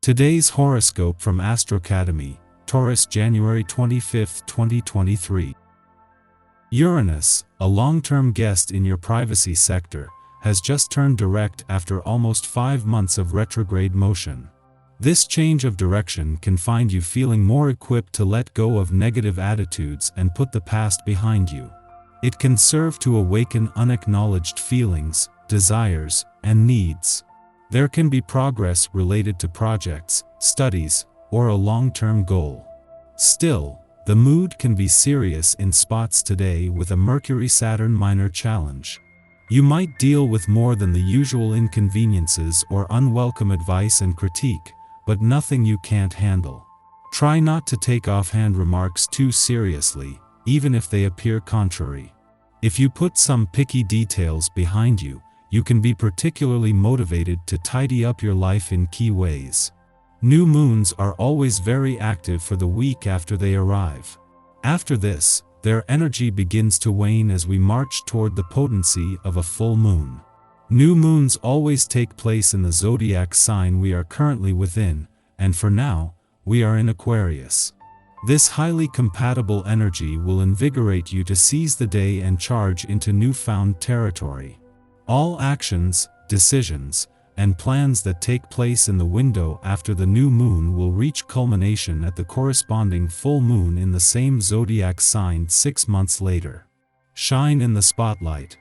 Today's horoscope from Astrocademy, Taurus, January 25, 2023. Uranus, a long-term guest in your privacy sector, has just turned direct after almost 5 months of retrograde motion. This change of direction can find you feeling more equipped to let go of negative attitudes and put the past behind you. It can serve to awaken unacknowledged feelings, desires, and needs. There can be progress related to projects, studies, or a long-term goal. Still, the mood can be serious in spots today with a Mercury-Saturn minor challenge. You might deal with more than the usual inconveniences or unwelcome advice and critique, but nothing you can't handle. Try not to take offhand remarks too seriously, even if they appear contrary. If you put some picky details behind you, you can be particularly motivated to tidy up your life in key ways. New moons are always very active for the week after they arrive. After this, their energy begins to wane as we march toward the potency of a full moon. New moons always take place in the zodiac sign we are currently within, and for now, we are in Aquarius. This highly compatible energy will invigorate you to seize the day and charge into newfound territory. All actions, decisions, and plans that take place in the window after the new moon will reach culmination at the corresponding full moon in the same zodiac sign 6 months later. Shine in the spotlight.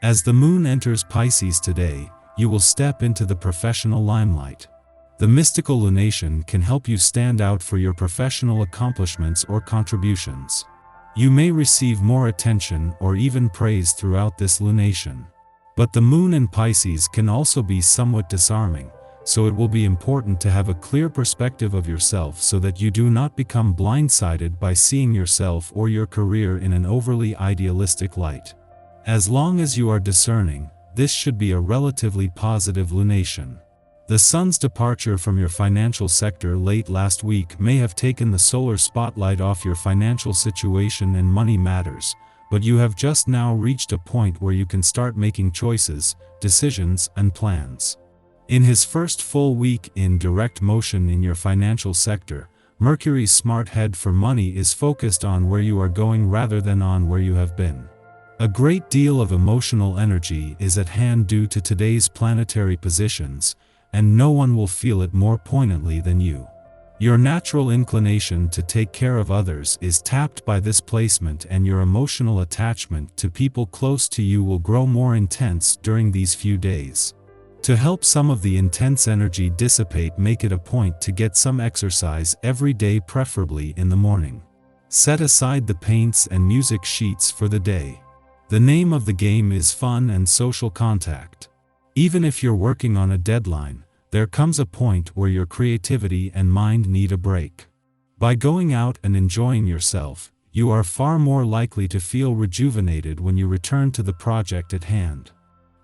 As the moon enters Pisces today, you will step into the professional limelight. The mystical lunation can help you stand out for your professional accomplishments or contributions. You may receive more attention or even praise throughout this lunation. But the moon in Pisces can also be somewhat disarming, so it will be important to have a clear perspective of yourself so that you do not become blindsided by seeing yourself or your career in an overly idealistic light. As long as you are discerning, this should be a relatively positive lunation. The sun's departure from your financial sector late last week may have taken the solar spotlight off your financial situation and money matters, but you have just now reached a point where you can start making choices, decisions, and plans. In his first full week in direct motion in your financial sector, Mercury's smart head for money is focused on where you are going rather than on where you have been. A great deal of emotional energy is at hand due to today's planetary positions, and no one will feel it more poignantly than you. Your natural inclination to take care of others is tapped by this placement, and your emotional attachment to people close to you will grow more intense during these few days. To help some of the intense energy dissipate, make it a point to get some exercise every day, preferably in the morning. Set aside the paints and music sheets for the day. The name of the game is fun and social contact. Even if you're working on a deadline, there comes a point where your creativity and mind need a break. By going out and enjoying yourself, you are far more likely to feel rejuvenated when you return to the project at hand.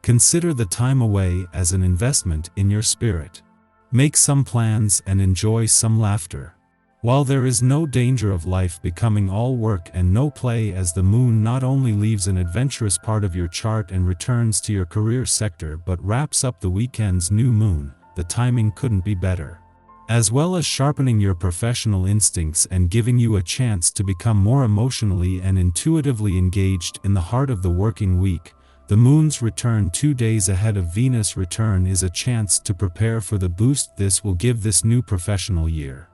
Consider the time away as an investment in your spirit. Make some plans and enjoy some laughter. While there is no danger of life becoming all work and no play, as the moon not only leaves an adventurous part of your chart and returns to your career sector but wraps up the weekend's new moon, the timing couldn't be better. As well as sharpening your professional instincts and giving you a chance to become more emotionally and intuitively engaged in the heart of the working week, the moon's return 2 days ahead of Venus' return is a chance to prepare for the boost this will give this new professional year.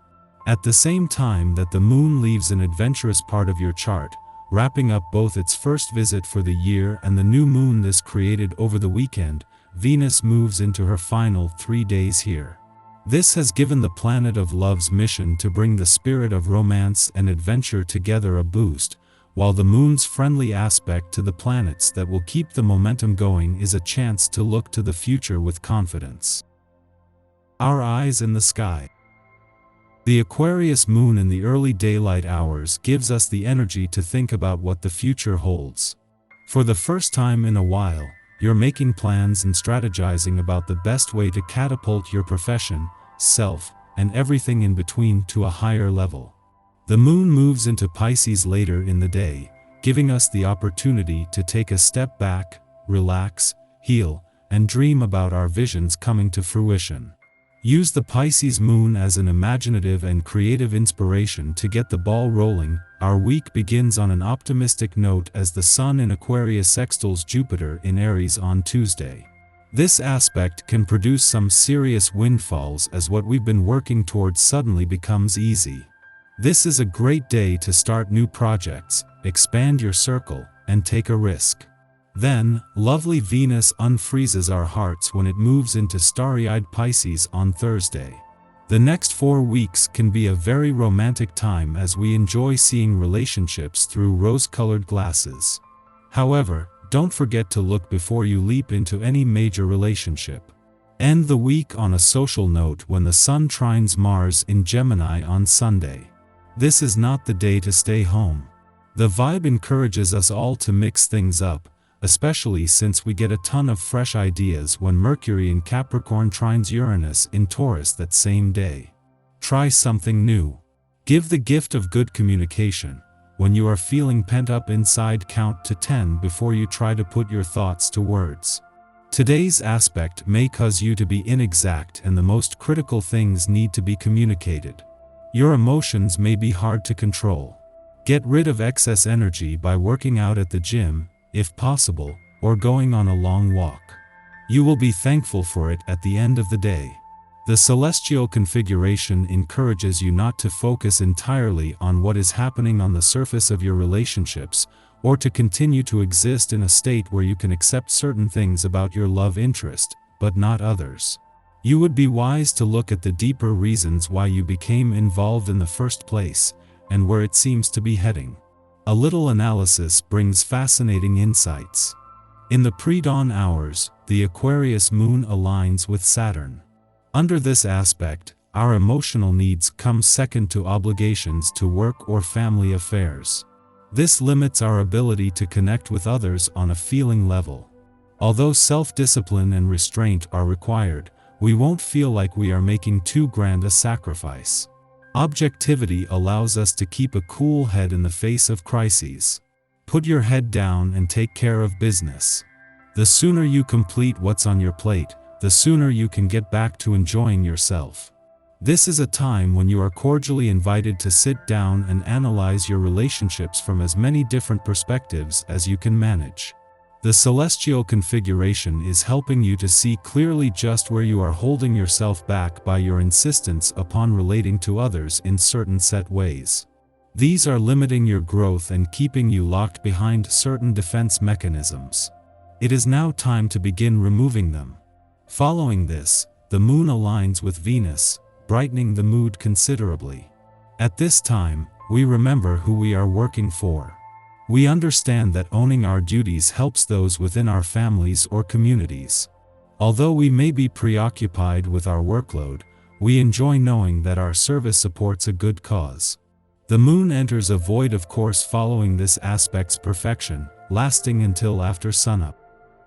At the same time that the moon leaves an adventurous part of your chart, wrapping up both its first visit for the year and the new moon this created over the weekend, Venus moves into her final 3 days here. This has given the planet of love's mission to bring the spirit of romance and adventure together a boost, while the moon's friendly aspect to the planets that will keep the momentum going is a chance to look to the future with confidence. Our eyes in the sky. The Aquarius moon in the early daylight hours gives us the energy to think about what the future holds. For the first time in a while, you're making plans and strategizing about the best way to catapult your profession, self, and everything in between to a higher level. The moon moves into Pisces later in the day, giving us the opportunity to take a step back, relax, heal, and dream about our visions coming to fruition. Use the Pisces moon as an imaginative and creative inspiration to get the ball rolling. Our week begins on an optimistic note as the Sun in Aquarius sextiles Jupiter in Aries on Tuesday. This aspect can produce some serious windfalls as what we've been working towards suddenly becomes easy. This is a great day to start new projects, expand your circle, and take a risk. Then, lovely Venus unfreezes our hearts when it moves into starry-eyed Pisces on Thursday. The next 4 weeks can be a very romantic time as we enjoy seeing relationships through rose-colored glasses. However, don't forget to look before you leap into any major relationship. End the week on a social note when the Sun trines Mars in Gemini on Sunday. This is not the day to stay home. The vibe encourages us all to mix things up, especially since we get a ton of fresh ideas when Mercury in Capricorn trines Uranus in Taurus that same day. Try something new. Give the gift of good communication. When you are feeling pent up inside, count to 10 before you try to put your thoughts to words. Today's aspect may cause you to be inexact and the most critical things need to be communicated. Your emotions may be hard to control. Get rid of excess energy by working out at the gym, if possible, or going on a long walk. You will be thankful for it at the end of the day. The celestial configuration encourages you not to focus entirely on what is happening on the surface of your relationships, or to continue to exist in a state where you can accept certain things about your love interest, but not others. You would be wise to look at the deeper reasons why you became involved in the first place, and where it seems to be heading. A little analysis brings fascinating insights. In the pre-dawn hours, the Aquarius moon aligns with Saturn. Under this aspect, our emotional needs come second to obligations to work or family affairs. This limits our ability to connect with others on a feeling level. Although self-discipline and restraint are required, we won't feel like we are making too grand a sacrifice. Objectivity allows us to keep a cool head in the face of crises. Put your head down and take care of business. The sooner you complete what's on your plate, the sooner you can get back to enjoying yourself. This is a time when you are cordially invited to sit down and analyze your relationships from as many different perspectives as you can manage. The celestial configuration is helping you to see clearly just where you are holding yourself back by your insistence upon relating to others in certain set ways. These are limiting your growth and keeping you locked behind certain defense mechanisms. It is now time to begin removing them. Following this, the moon aligns with Venus, brightening the mood considerably. At this time, we remember who we are working for. We understand that owning our duties helps those within our families or communities. Although we may be preoccupied with our workload, we enjoy knowing that our service supports a good cause. The moon enters a void of course following this aspect's perfection, lasting until after sunup.